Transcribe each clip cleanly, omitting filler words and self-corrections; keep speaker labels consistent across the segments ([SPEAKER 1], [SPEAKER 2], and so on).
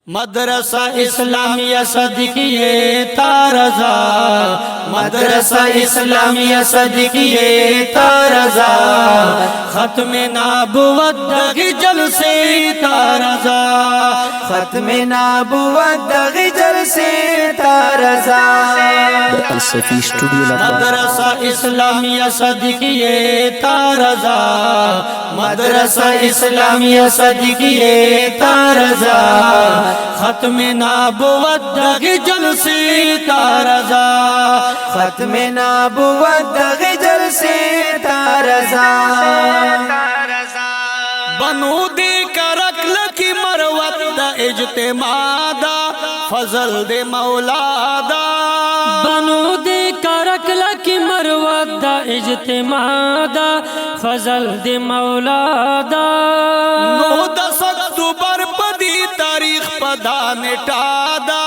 [SPEAKER 1] मदरसा इस्लामिया सदकिये तारजा, मदरसा इस्लामिया सदकिये तारजा, खत्म नाबुवत दगी जलसे तारजा, खत्म नाबुवत दगी जलसे तारजा।
[SPEAKER 2] अलसफी स्टूडियो
[SPEAKER 1] मदरसा इस्लामिया सदकिये तारजा, मदरसा इस्लामिया सदकिये तारजा, खत्म नाबुवत दगी जलसे तारजा, खत्म नाबुवत दगी जलसे तारजा। बनो दे करकल की मरवत द इज्तिमादा, फजल दे मौलादा,
[SPEAKER 3] बनो दे करकल की मरवत द इज्तिमादा, फजल दे मौलादा।
[SPEAKER 1] 9 अक्टूबर पदी तारीख पदा नेटादा,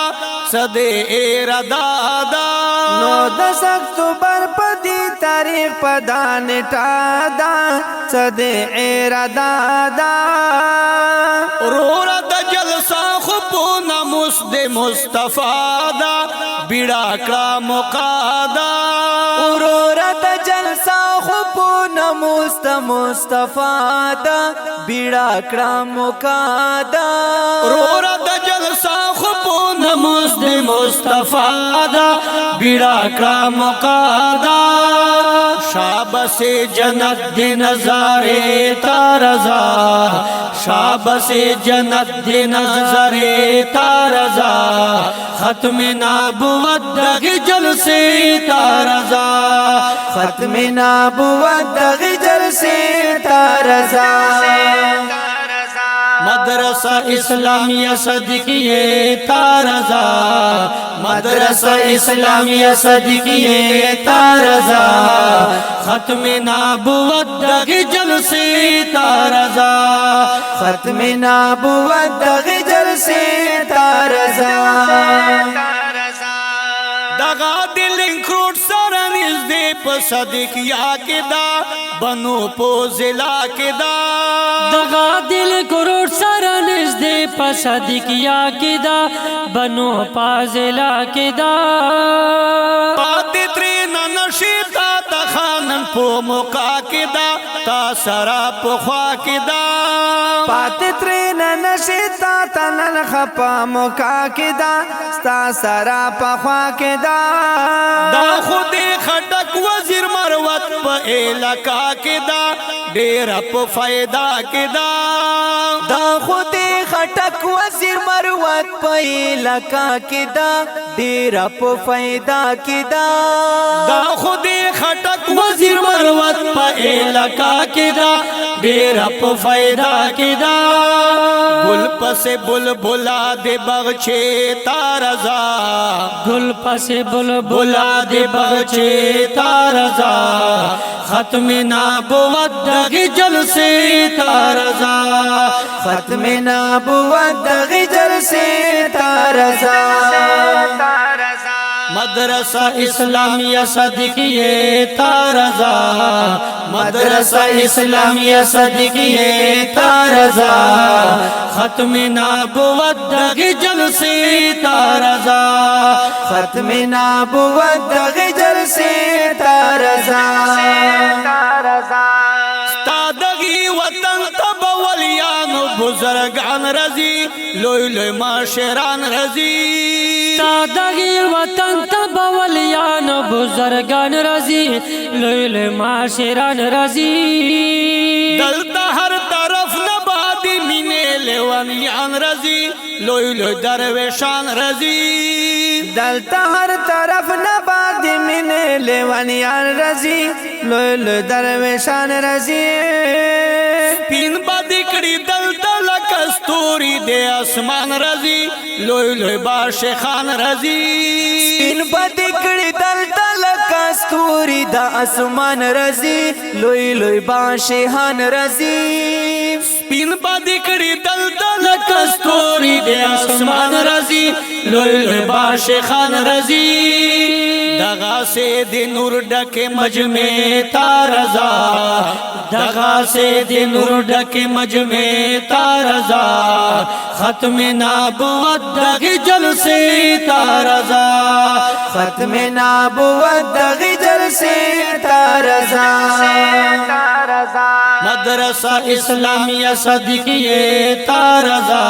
[SPEAKER 1] सदे एरदादा,
[SPEAKER 4] 9 अक्टूबर पदी तारीख पदा नेटादा, सदे एरदादा।
[SPEAKER 1] रोरा द जलसा खुपो नमुस दे मुस्तफादा, बिड़ा का मुकादा,
[SPEAKER 4] रोरा द जलसा खुपो नमुस द मुस्तफादा, बिड़ा कड़ा मुकादा।
[SPEAKER 1] रोरा द जलसा खुपो नमुस दे मुस्तफादा, बिड़ा का मुकादा। शाब से जन्नत दे नजारे तारजा, शाब से जन्नत दे नजारे तारजा, खत्म नाबुवत दगी जलसे तारजा,
[SPEAKER 4] खत्म नाबुवत दगी जलसे तारजा।
[SPEAKER 1] मदरसा इस्लामिया सदकिये तारजा, मदरसा इस्लामिया सदकिये तारजा, खत्म नाबुवत दगी जलसे तारजा,
[SPEAKER 4] खत्म नाबुवत दगी जलसे तारजा।
[SPEAKER 1] दगा दिल इंक्रोट सरनिज दे पसदिकिया के दा, बनो पोजिला के दा,
[SPEAKER 3] दगा दिल करोड़ सरनिज दे पसदिकिया के दा, बनो पाजिला के दा।
[SPEAKER 1] पाते त्रेन नशीता तखानन पो मुका के दा, ता सरा पुखवा के दा,
[SPEAKER 4] पाते त्रेन नशीता तनन खपा मुका के दा, ता सरा पखवा के दा।
[SPEAKER 1] दा खुदे खटक वजीर मरवत प इलाका के दा, डेरा प फायदा के दा,
[SPEAKER 4] दा खुदे खटक वजीर मरवत प इलाका के दा, डेरा प फायदा के दा।
[SPEAKER 1] दा खुदे खटक वजीर मरवत प इलाका के दा, डेरा प फायदा के दा। गुल पसे बुलबुला दे बगछे तारजा,
[SPEAKER 3] गुल पसे बुलबुला
[SPEAKER 1] बुला दे बगछे तारजा, खत्म नाबुवत दगी जलसे तारजा,
[SPEAKER 4] खत्म नाबुवत दगी जलसे तारजा।
[SPEAKER 1] मदरसा इस्लामिया सदकिये तारजा, मदरसा इस्लामिया सदकिये तारजा, खत्म नाबुवत दगी जलसे तारजा,
[SPEAKER 4] खत्म नाबुवत दगी जलसे तारजा।
[SPEAKER 1] तादगी वतन तब वलियान बुजुर्गान रजी, लोई लोई माशरान रजी,
[SPEAKER 3] तादगी वतन तब वलियान बुजुर्गान रजी, लोई लोई माशरान रजी।
[SPEAKER 1] दलता हर तरफ नबादी मिने लेवनियान रजी, लोई लोई दरवेशान रजी,
[SPEAKER 4] दलता हर तरफ नबाद मिने लेवनियान रजी, लोय लोय दरवेशान रजी।
[SPEAKER 1] पिन बदिकड़ी दलता कस्तूरी दे आसमान रजी, लोई लोई बादशाह खान रजी,
[SPEAKER 4] पिन बदिकड़ी दलता कस्तूरी दा आसमान रजी, लोय लोय बादशाहान रजी।
[SPEAKER 1] पिन बदिकड़ी दलता कस्तूरी दे आसमान रजी, رازی لوی باش خان رازی دغا سے دی نور ڈک مجمع تارزا دغا سے دی نور ڈک مجمع تارزا ختم نبوت دغی جلسے تارزا
[SPEAKER 4] ختم نبوت دغی جلسے تارزا
[SPEAKER 1] مدرسہ اسلامیہ صدیقیہ تارزا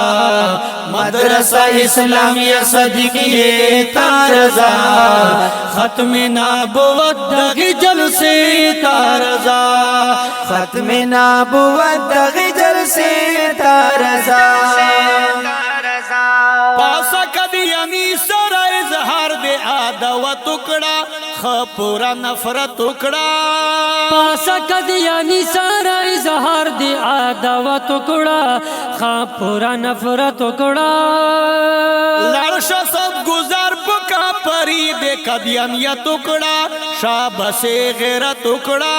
[SPEAKER 1] مدرسہ اسلامیہ صدیقیہ تارزا ختم نبوت دغی جلسے تارزا
[SPEAKER 4] ختم نبوت دغی جلسے تارزا
[SPEAKER 1] پاسا قدیانی سر اظہار دے آدھا و ٹکڑا خپورا نفرت ٹکڑا
[SPEAKER 3] پاسا قدیانی سارا اظہار دی آدھا ٹکڑا خاں پورا نفرت ٹکڑا
[SPEAKER 1] لڑشا سب گزار پکا پری بے قدیانیہ ٹکڑا شاب سے غیرت ٹکڑا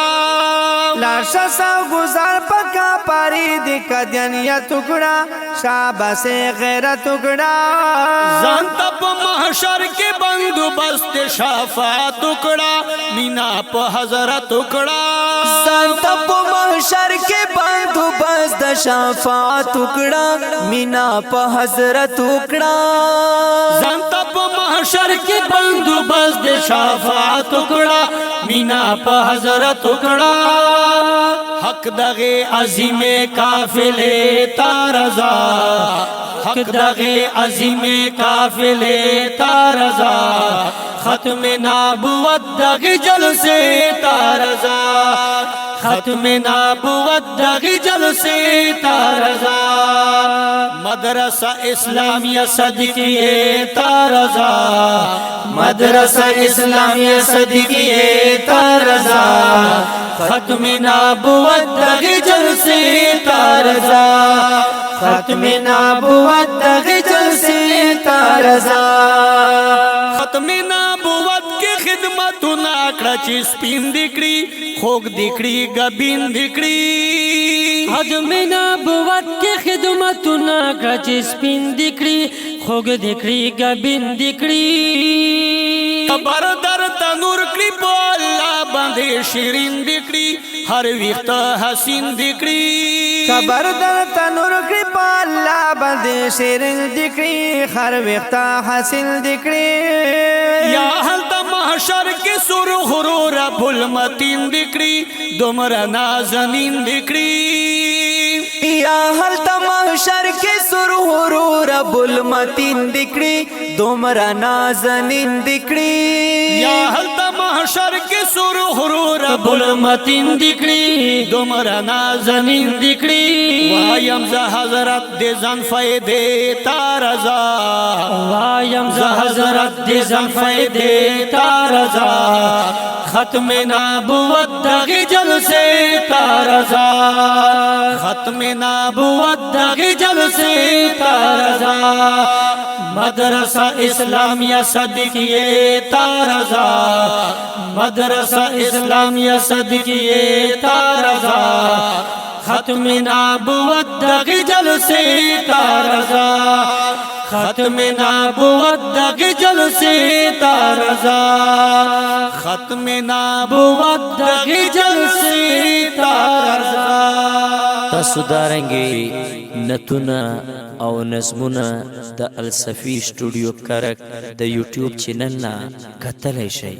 [SPEAKER 4] لاشا سو گزار پکا پاری دی قدیانیہ ٹکڑا شابہ سے غیرت ٹکڑا
[SPEAKER 1] زانتا پا محشر کے بندوبست شفاعت ٹکڑا مینا پا حضرت ٹکڑا
[SPEAKER 4] زانتا پا محشر کے بندوبست شفاعت ٹکڑا مینا پا حضرت ٹکڑا
[SPEAKER 1] زانتا پا محشر کے بندوبست شفاعت ٹکڑا مینا پا حضرت ٹکڑا حق دغے عظیم قافلے تارزا حق دغے عظیم قافلے تارزا ختم نبوت دغی جلسے تارزا ختم نبوت دغی جلسے تارزا مدرسہ اسلامیہ صدیقیہ تارزا مدرسہ اسلامیہ صدیقیہ تارزا ختم نبوت دغی جلسے تارزا
[SPEAKER 4] ختم نبوت دغی جلسے تارزا
[SPEAKER 1] ختم نبوت کی خدمت ناکڑا چی سپین دکڑی خوک دکڑی گبین دکڑی
[SPEAKER 3] ختم نبوت کی خدمت ناکڑا چی سپین دکڑی خوگ دکڑی گبین دکڑی
[SPEAKER 1] قبر در تنور کڑی پو اللہ بندے شیرین دکڑی ہر وقت حسین دکڑی
[SPEAKER 4] خبر در تنور کری پا اللہ بندے شیرین دکڑی ہر وقت حاصل دکڑی
[SPEAKER 1] یا حلتا محشر کے سر غرور بھلمتین دکڑی دمر نازنین دکڑی
[SPEAKER 4] یا حلتا محشر کے سر غرور بلمتین دکڑی دومرا نازنین دکڑی
[SPEAKER 1] یا حلتا محشر کے سر غرور بھلمتین دکڑی دمر نازنین دکڑی وایم ز حضرت دے زن فیدے تارزا
[SPEAKER 3] وایم
[SPEAKER 1] ز حضرت دے زن فیدے تارزا ختم نبوت دغی جلسے تارزا ختم نبوت دغی جلسے تارزا مدرسہ اسلامیہ صدیقیہ تارزا مدرسہ اسلامیہ صدیقیہ تارزا ختم نبوت دغی جلسے تارزا ختم نبوت دغی جلسے تارزا ختم نبوت دغی جلسے تارزا
[SPEAKER 2] تاسو دارنګي نتونه او نظمونه د الصفی سټوډیو کرک د یوټیوب چینل نه کتلی شئ.